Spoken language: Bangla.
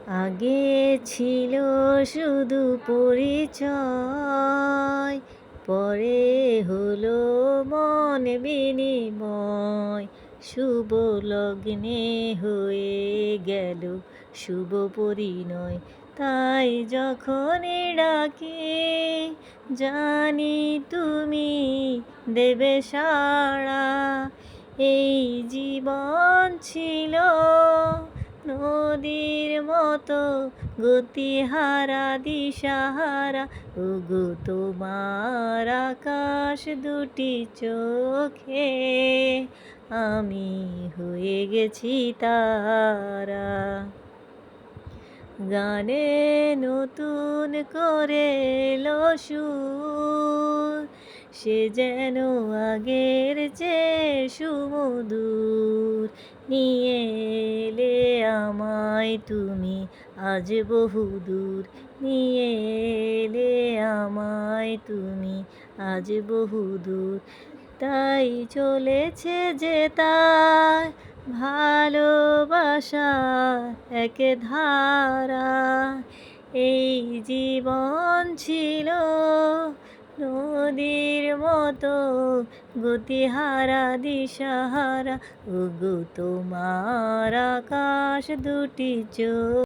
আগে ছিল শুধু পরিচয়, পরে হলো মন বিনিময়। শুভ লগ্নে হয়ে গেল শুভ পরিণয়। তাই যখনই ডাকি জানি তুমি দেবে সাড়া। এই জীবন ছিল নদীর মতো গতিহারা দিশাহারা, ওগো তোমার আকাশ দুটি চোখে আমি হয়ে গেছি তারা। গানে নতুন করে এলো সুর, সে যেন আগের চেয়ে সুমধুর। নিয়ে এলে আমায় তুমি আজ বহুদূর, নিয়ে এলে আমায় তুমি আজ বহুদূর। তাই চলেছে যে তার ভালোবাসা এক ধারা। এই জীবন ছিল নদীর মতো গতিহারা দিশাহারা, ওগো তোমার আকাশ দুটি চোখ।